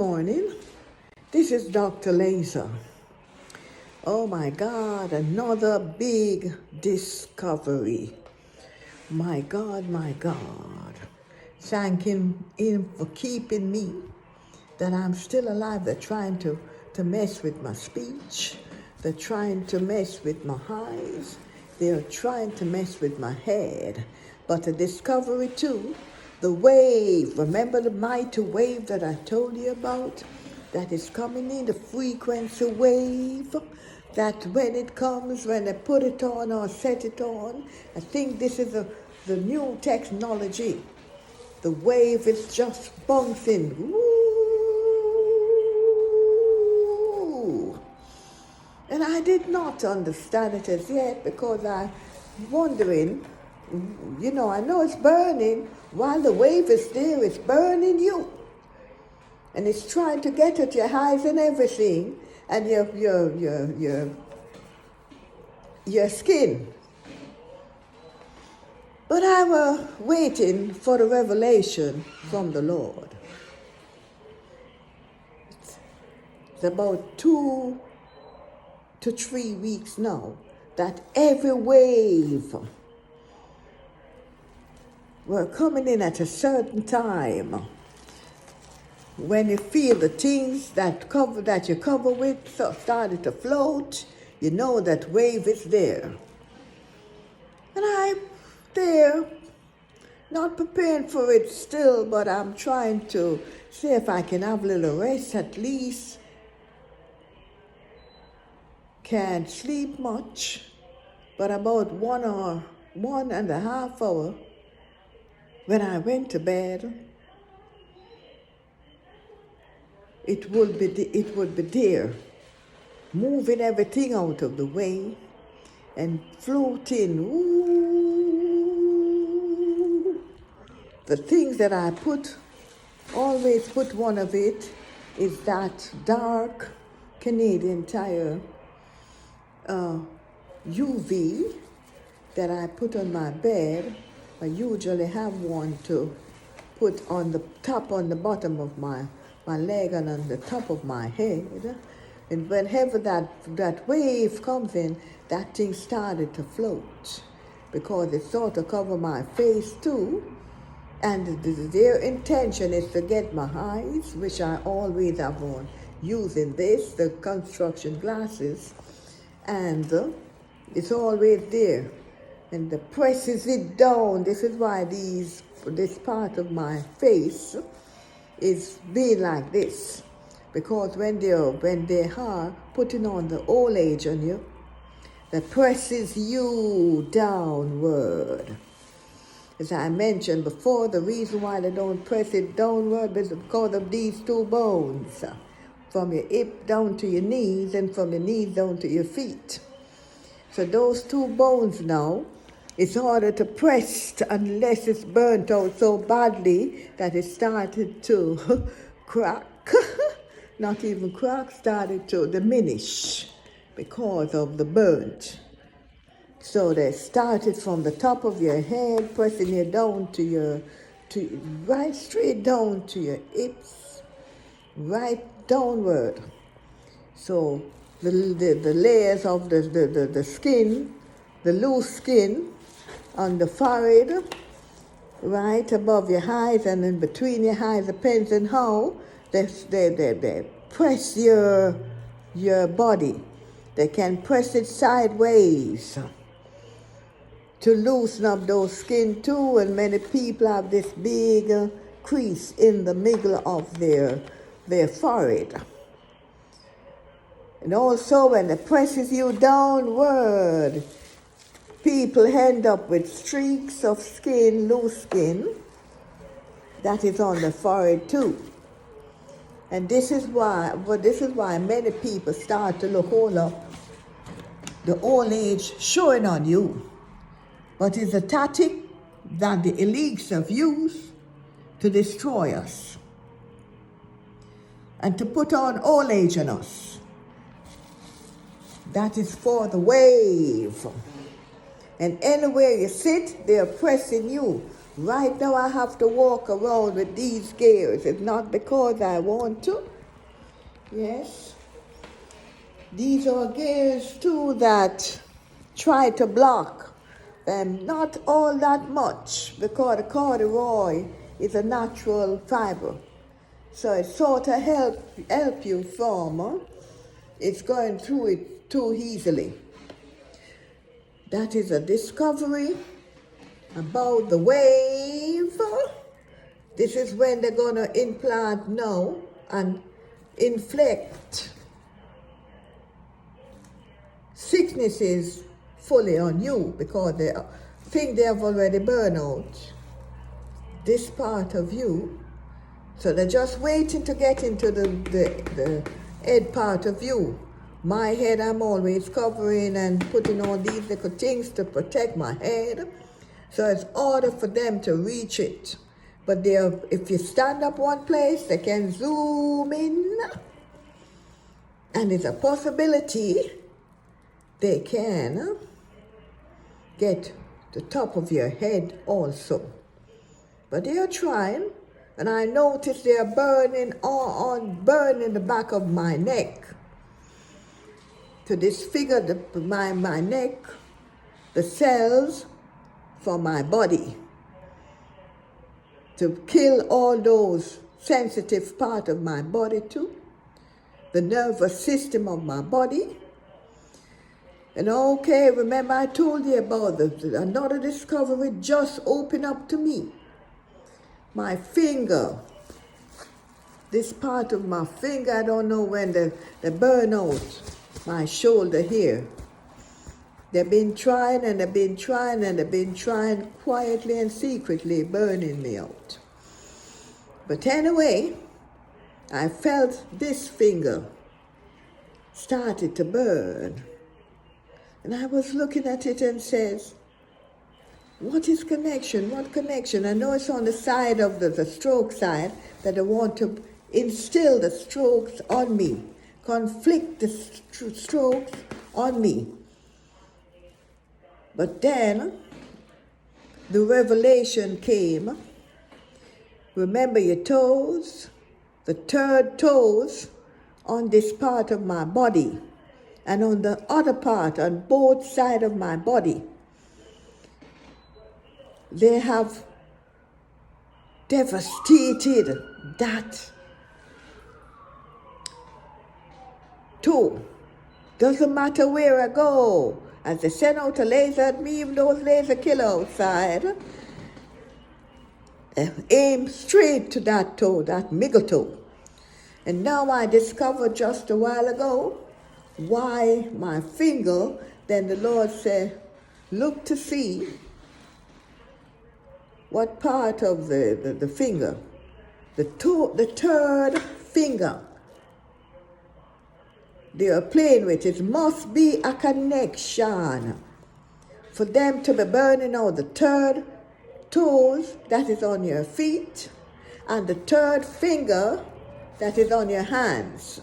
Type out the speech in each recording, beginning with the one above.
morning. This is Dr. Laser. Oh my God, another big discovery. My God, my God. Thanking Him for keeping me, that I'm still alive. They're trying to mess with my speech. They're trying to mess with my eyes. They're trying to mess with my head. But a discovery too, the wave, remember the mighty wave that I told you about? That is coming in, the frequency wave, that when it comes, when I put it on or set it on, I think this is the new technology. The wave is just bouncing. Ooh. And I did not understand it as yet because I'm wondering, I know it's burning. While the wave is there, it's burning you. And it's trying to get at your eyes and everything, and your skin. But I was waiting for the revelation from the Lord. It's about 2 to 3 weeks now that every wave were coming in at a certain time. When you feel the things that you cover with started to float, you know that wave is there. And I'm there, not preparing for it still, but I'm trying to see if I can have a little rest at least. Can't sleep much, but about 1.5 hours when I went to bed, it would be there, moving everything out of the way and floating. Ooh. The things that I always put one of it is that dark Canadian Tire UV that I put on my bed. I usually have one to put on the bottom of my leg and on the top of my head. And whenever that wave comes in, that thing started to float because it sort of covered my face too. And their intention is to get my eyes, which I always have on, using the construction glasses, and it's always there. And it presses it down. This is why this part of my face is being like this, because when they are putting on the old age on you, that presses you downward. As I mentioned before, the reason why they don't press it downward is because of these two bones, from your hip down to your knees and from your knees down to your feet. So those two bones now, it's harder to press unless it's burnt out so badly that it started to crack. Not even crack, started to diminish because of the burnt. So they started from the top of your head, pressing you down right straight down to your hips, right downward. So the layers of the skin, the loose skin on the forehead, right above your eyes and in between your eyes, depends on how they press your body. They can press it sideways to loosen up those skin too, and many people have this big crease in the middle of their forehead. And also when it presses you downward, people end up with streaks of skin, loose skin, that is on the forehead too. And this is why many people start to look all up, the old age showing on you. But it's a tactic that the elites have used to destroy us and to put on old age on us. That is for the wave. And anywhere you sit, they are pressing you Right now I have to walk around with these gears. It's not because I want to. Yes. These are gears too that try to block them. Not all that much because the corduroy is a natural fiber. So it sort of help you from it's going through it too easily. That is a discovery about the wave. This is when they're going to implant now and inflict sicknesses fully on you because they think they have already burned out this part of you. So they're just waiting to get into the head part of you. My head I'm always covering and putting all these little things to protect my head. So it's harder for them to reach it. But if you stand up one place, they can zoom in. And it's a possibility they can get the top of your head also. But they are trying. And I noticed they are burning the back of my neck to disfigure my neck, the cells from my body, to kill all those sensitive parts of my body too, the nervous system of my body. And okay, remember I told you about another discovery just opened up to me. My finger, this part of my finger, I don't know when they burn out my shoulder here. They've been trying and they've been trying and they've been trying quietly and secretly burning me out. But anyway, I felt this finger started to burn. And I was looking at it and says, what is connection? What connection? I know it's on the side of the stroke side that I want to instill the strokes on me, conflict the strokes on me. But then the revelation came. Remember your toes, the third toes on this part of my body and on the other part on both sides of my body. They have devastated that toe. Doesn't matter where I go. As they send out a laser at me, even those laser killer outside, aim straight to that toe, that middle toe. And now I discovered just a while ago why my finger, then the Lord said, look to see what part of the finger, the third finger they are playing with. It must be a connection for them to be burning out the third toes that is on your feet and the third finger that is on your hands.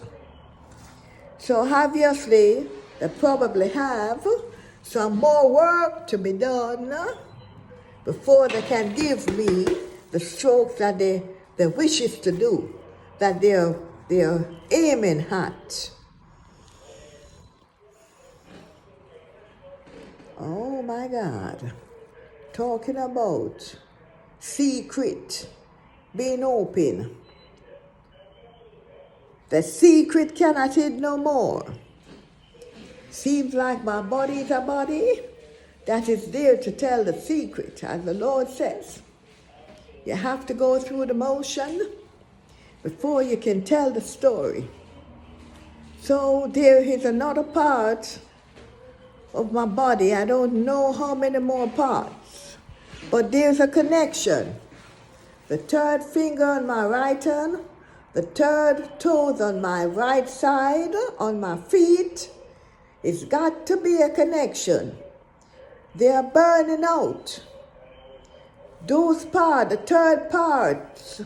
So obviously they probably have some more work to be done before they can give me the strokes that they wishes to do, that they are aiming at. Oh my God. Talking about secret being open. The secret cannot hid no more. Seems like my body is a body that is there to tell the secret, as the Lord says. You have to go through the motion before you can tell the story. So there is another part of my body. I don't know how many more parts, but there's a connection. The third finger on my right hand, the third toes on my right side, on my feet. It's got to be a connection. They are burning out. Those parts, the third parts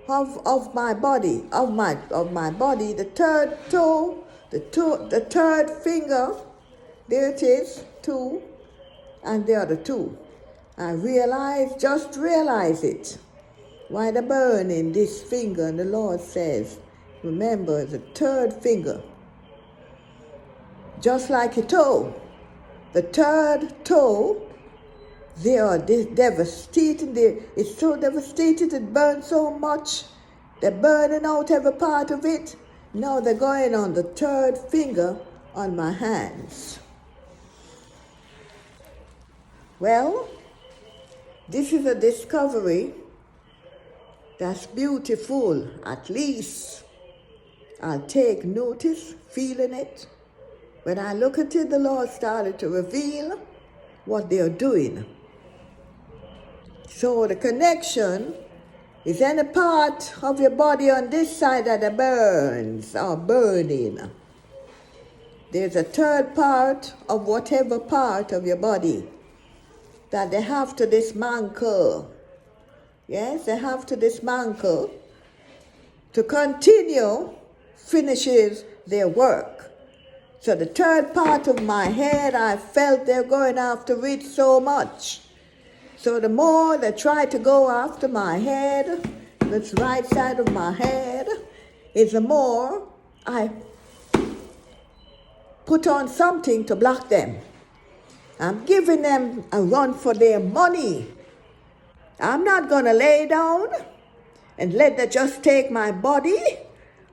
of my body, of my body, the third toe, the third finger, there it is, two, and the other two. I just realize it. Why the burn in this finger? And the Lord says, remember, the third finger, just like a toe. The third toe, they are devastated. It's so devastated, it burns so much. They're burning out every part of it. Now they're going on the third finger on my hands. Well, this is a discovery that's beautiful. At least I'll take notice, feeling it. When I look at it, the Lord started to reveal what they're doing. So the connection is any part of your body on this side that burns or burning. There's a third part of whatever part of your body that they have to dismantle. Yes, they have to dismantle to continue finishes their work. So the third part of my head, I felt they're going after it so much. So the more they try to go after my head, this right side of my head, is the more I put on something to block them. I'm giving them a run for their money. I'm not going to lay down and let them just take my body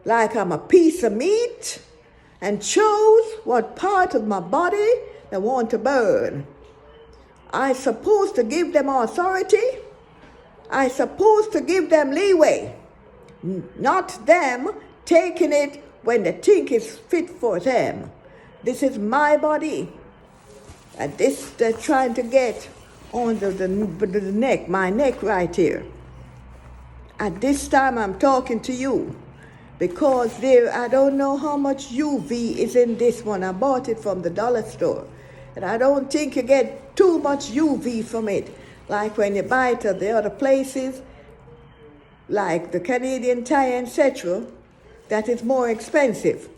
like I'm a piece of meat and choose what part of my body they want to burn. I'm supposed to give them authority. I'm supposed to give them leeway, not them taking it when they think it's fit for them. This is my body. And this they're trying to get on the neck, my neck right here. At this time I'm talking to you because I don't know how much UV is in this one. I bought it from the dollar store. And I don't think you get too much UV from it. Like when you buy it at the other places, like the Canadian Tire, etc., that is more expensive.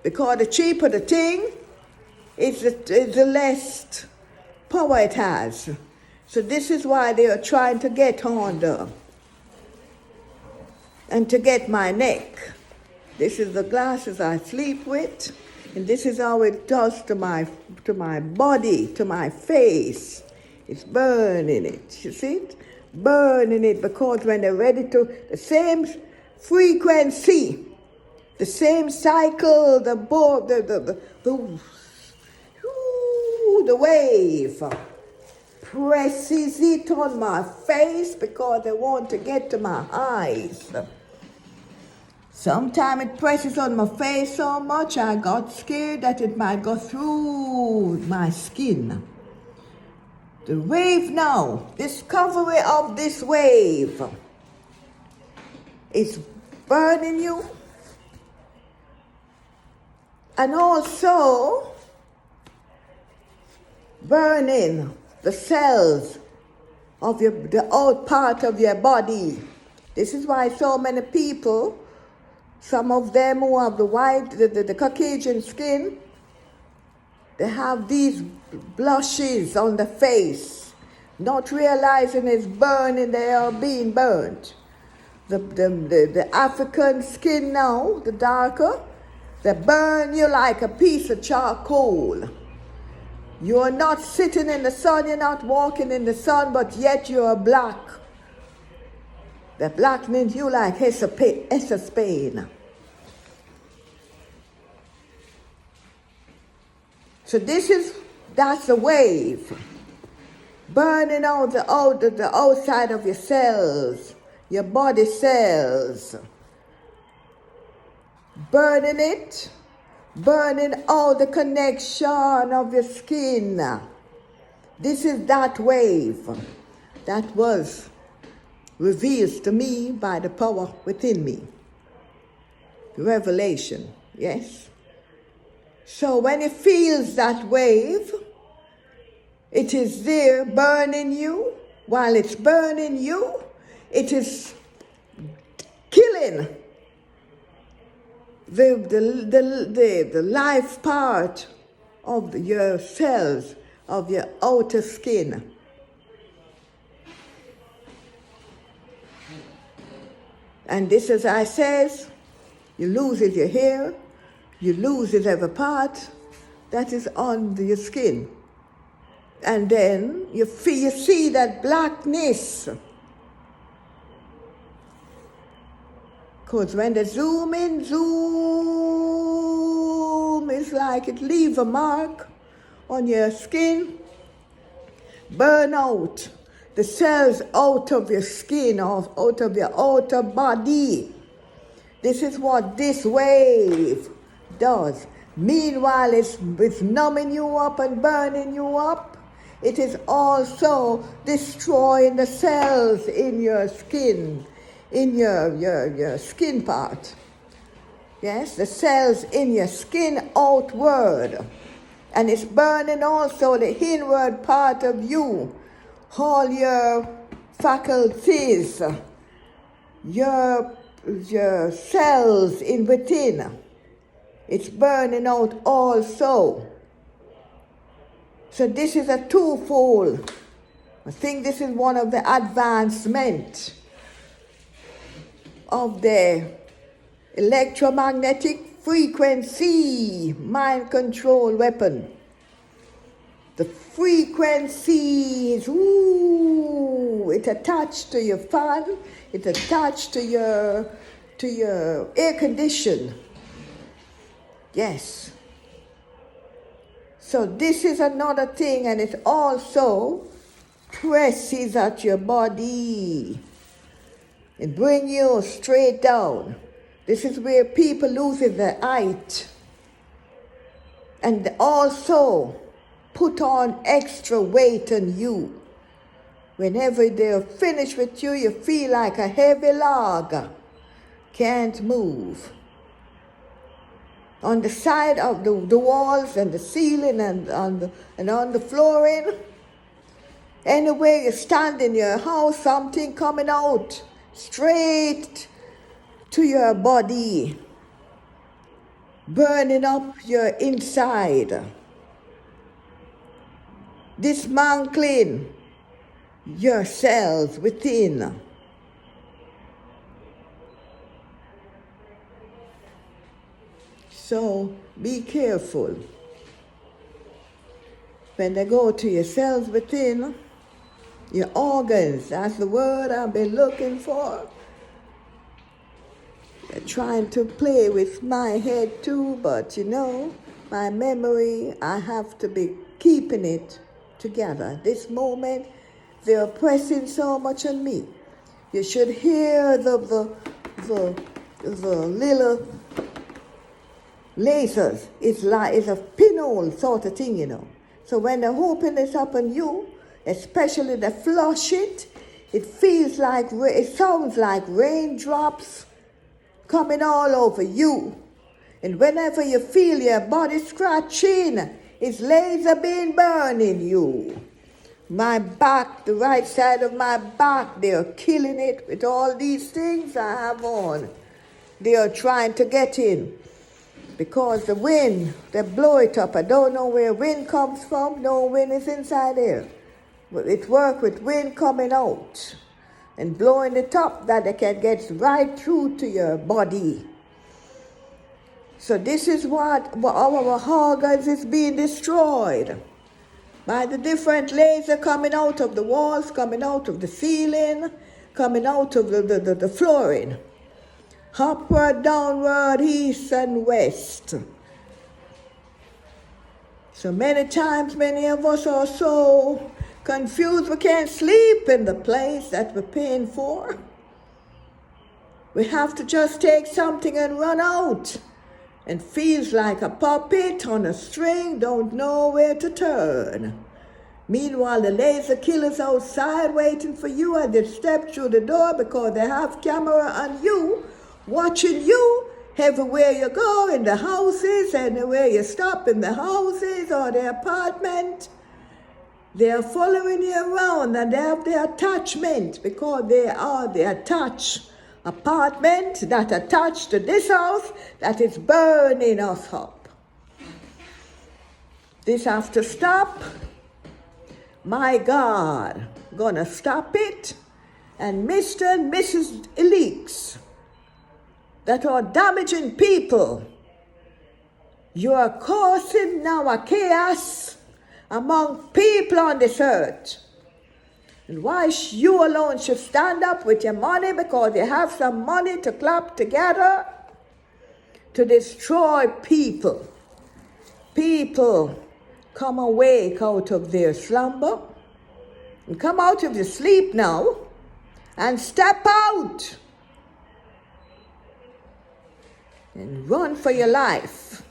Because the cheaper the thing, it's the less power it has. So this is why they are trying to get on and to get my neck. This is the glasses I sleep with, and this is how it does to my body, to my face. It's burning it, you see it? Burning it, because when they're ready to, the same frequency, the same cycle, the wave presses it on my face because they want to get to my eyes. Sometimes it presses on my face so much I got scared that it might go through my skin. The wave now, discovery of this wave is burning you, and also burning the cells of the old part of your body. This is why so many people, some of them who have the Caucasian skin, they have these blushes on the face, not realizing it's burning, they are being burnt. The African skin now, the darker, they burn you like a piece of charcoal. You're not sitting in the sun, you're not walking in the sun, but yet you're black. They're blackening you like Spain. So that's the wave. Burning out the outside of your cells, your body cells. Burning it, burning out the connection of your skin. This is that wave that was revealed to me by the power within me. Revelation, yes? So when it feels that wave, it is there burning you. While it's burning you, it is killing the life part of your cells, of your outer skin. And this, as I says, you lose your hair, you lose every part that is on your skin. And then you see that blackness. Because when they zoom in, zoom, it's like it leaves a mark on your skin, burn out the cells out of your skin or out of your outer body. This is what this wave does. Meanwhile, it's numbing you up and burning you up. It is also destroying the cells in your skin, in your skin part. Yes, the cells in your skin outward. And it's burning also the inward part of you, all your faculties, your cells in within. It's burning out also. So this is a twofold. I think this is one of the advancements of the electromagnetic frequency mind control weapon. The frequencies, it attached to your fan, it attached to your air condition. Yes. So this is another thing, and it also presses at your body and bring you straight down. This is where people lose their height. And also put on extra weight on you. Whenever they're finished with you, you feel like a heavy log. Can't move. On the side of the walls and the ceiling and on the flooring. Anywhere you stand in your house, something coming out straight to your body, burning up your inside, dismantling your cells within. So be careful. When they go to your cells within, your organs, that's the word I've been looking for. They're trying to play with my head too, but my memory, I have to be keeping it together. This moment, they're pressing so much on me. You should hear the little lasers. It's a pinhole sort of thing, So when they're hoping this up on you, especially they flush it, it sounds like raindrops coming all over you. And whenever you feel your body scratching, it's laser beam burning you. My back, the right side of my back, they are killing it with all these things I have on. They are trying to get in. Because the wind, they blow it up. I don't know where wind comes from. No wind is inside there. But it works with wind coming out and blowing it up that it can get right through to your body. So this is what our organs is being destroyed by the different lasers coming out of the walls, coming out of the ceiling, coming out of the flooring. Upward, downward, east and west. So many times, many of us are so confused we can't sleep in the place that we're paying for. We have to just take something and run out. And feels like a puppet on a string, don't know where to turn. Meanwhile, the laser killers outside waiting for you as they step through the door because they have camera on you, watching you everywhere you go, in the houses, anywhere you stop in the houses or the apartment. They are following you around and they have the attachment because they are the attached apartment that attached to this house that is burning us up. This has to stop. My God, gonna stop it. And Mr. and Mrs. Elix, that are damaging people. You are causing now a chaos among people on this earth. And why you alone should stand up with your money because you have some money to clap together to destroy people. People, come awake out of their slumber and come out of your sleep now and step out and run for your life.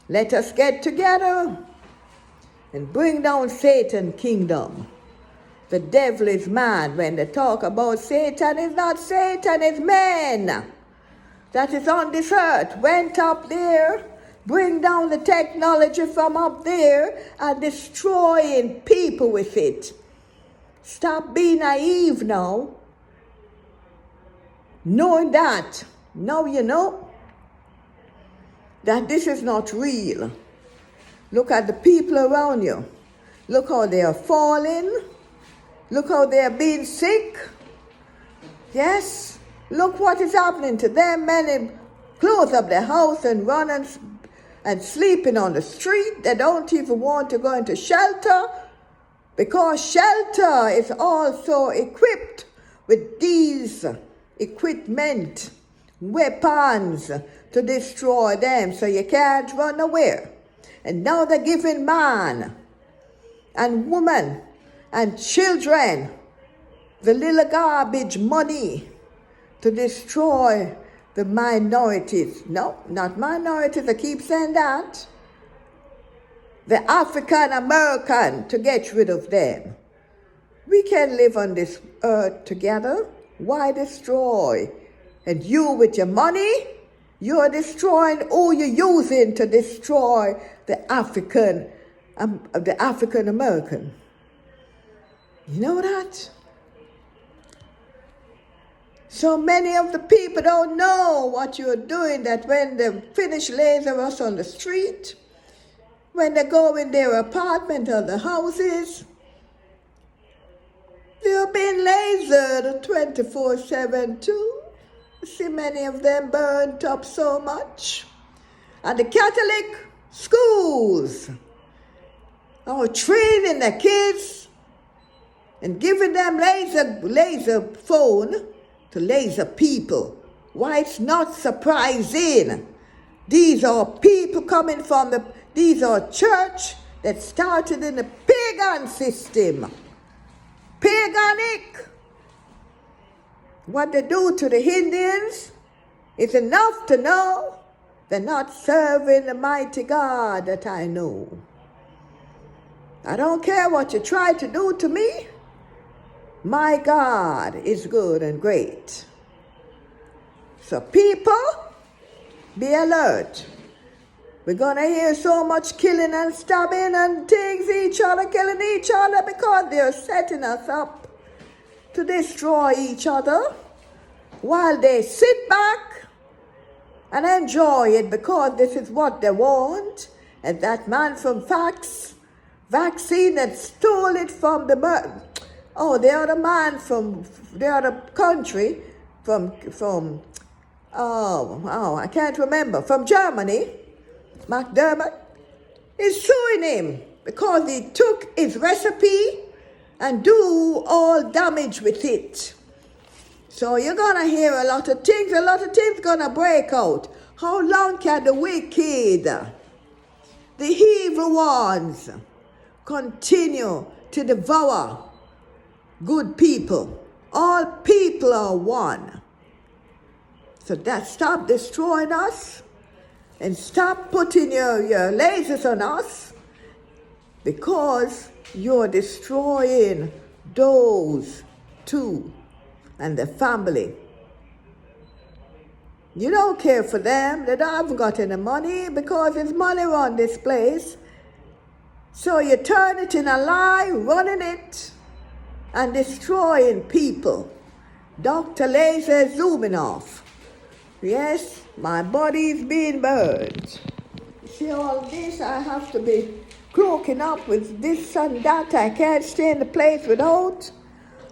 Let us get together and bring down Satan's kingdom. The devil is mad when they talk about Satan. It's not Satan, it's men that is on this earth. Went up there, bring down the technology from up there and destroying people with it. Stop being naive now. Knowing that, now you know that this is not real. Look at the people around you. Look how they are falling. Look how they are being sick. Yes, look what is happening to them. Many close up their house and run and sleeping on the street. They don't even want to go into shelter because shelter is also equipped with these equipment, weapons to destroy them, so you can't run away. And now they're giving man and woman and children the little garbage money to destroy the minorities. No, not minorities, I keep saying that. The African American, to get rid of them. We can live on this earth together. Why destroy? And you with your money, you're destroying who you're using to destroy the African American. You know that? So many of the people don't know what you're doing, that when they finish laser us on the street, when they go in their apartment or the houses, they're being lasered 24/7 too. See many of them burnt up so much. And the Catholic schools are training the kids and giving them laser phone to laser people. Why, it's not surprising. These are people coming from these are church that started in the pagan system. Paganic. What they do to the Indians is enough to know they're not serving the mighty God that I know. I don't care what you try to do to me. My God is good and great. So people, be alert. We're going to hear so much killing and stabbing and things, each other killing each other because they're setting us up to destroy each other while they sit back and enjoy it because this is what they want. And that man from vaccine that stole it from the other man from the other country, I can't remember, from Germany, McDermott, is suing him because he took his recipe and do all damage with it. So you're going to hear a lot of things going to break out. How long can the wicked, the evil ones, continue to devour good people? All people are one. So stop destroying us and stop putting your lasers on us because you're destroying those too and their family. You don't care for them. They haven't got any money because there's money on this place. So you turn it in a lie, running it and destroying people. Dr. Laser zooming off. Yes, my body is being burned. See all this, I have to be cloaking up with this and that. I can't stay in the place without.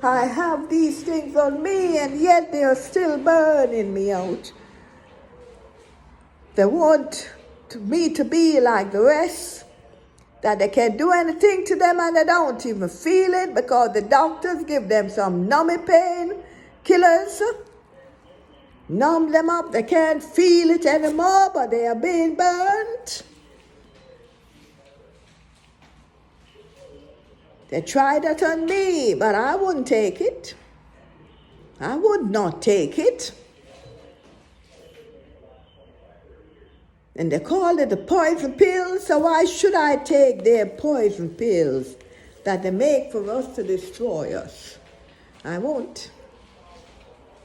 I have these things on me, and yet they are still burning me out. They want me to be like the rest, that they can't do anything to them and they don't even feel it because the doctors give them some numbing pain killers, numb them up. They can't feel it anymore, but they are being burnt. They tried that on me, but I wouldn't take it. I would not take it. And they call it the poison pills, so why should I take their poison pills that they make for us to destroy us? I won't.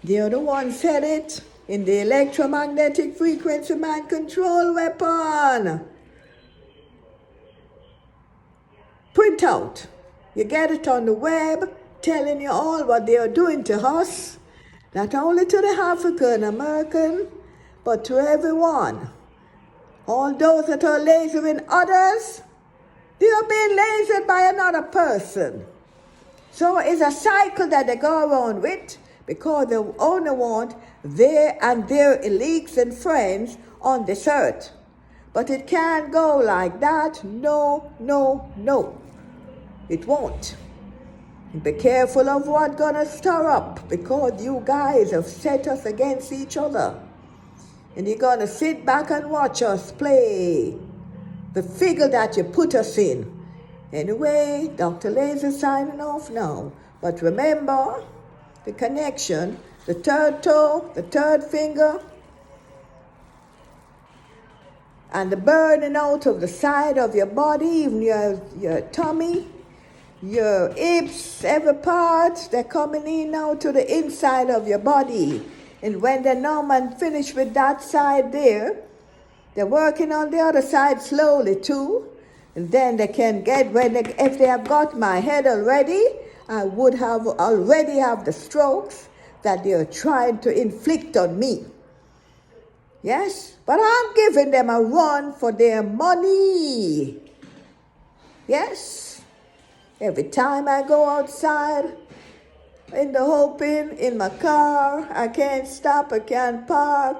The other one said it in the electromagnetic frequency mind control weapon. Print out. You get it on the web, telling you all what they are doing to us, not only to the African American, but to everyone. All those that are lasering others, they are being lasered by another person. So it's a cycle that they go around with because they only want their and their elites and friends on this earth. But it can't go like that. No, no, no. It won't. Be careful of what's gonna stir up because you guys have set us against each other. And you're gonna sit back and watch us play the figure that you put us in. Anyway, Dr. Laser signing off now. But remember the connection, the third toe, the third finger, and the burning out of the side of your body, even your tummy, your hips, every part, they're coming in now to the inside of your body. And when they're numb and finished with that side there, they're working on the other side slowly too. And then they can get, if they have got my head already, I would have already have the strokes that they are trying to inflict on me. Yes, but I'm giving them a run for their money. Yes. Every time I go outside, in the hoping, in my car, I can't stop, I can't park.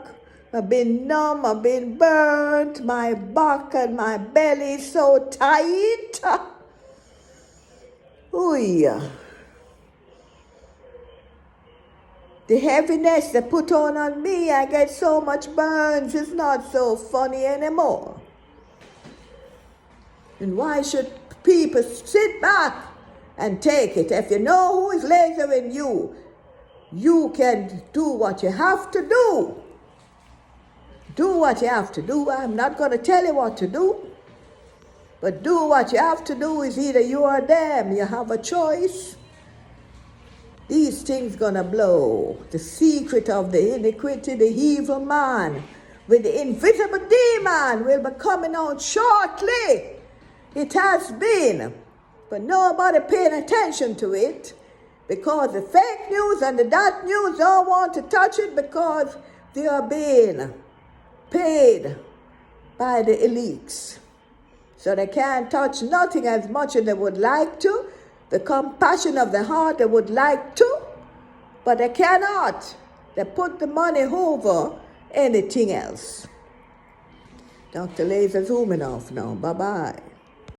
I've been numb, I've been burnt, my back and my belly so tight. Ooh. The heaviness they put on me, I get so much burns, it's not so funny anymore. And why should people sit back and take it? If you know who is lasering you, you can do what you have to do. Do what you have to do. I'm not going to tell you what to do. But do what you have to do is either you or them. You have a choice. These things gonna blow. The secret of the iniquity, the evil man with the invisible demon will be coming out shortly. It has been, but nobody paying attention to it because the fake news and the that news don't want to touch it because they are being paid by the elites. So they can't touch nothing as much as they would like to. The compassion of the heart they would like to, but they cannot. They put the money over anything else. Dr. Laser zooming off now. Bye-bye.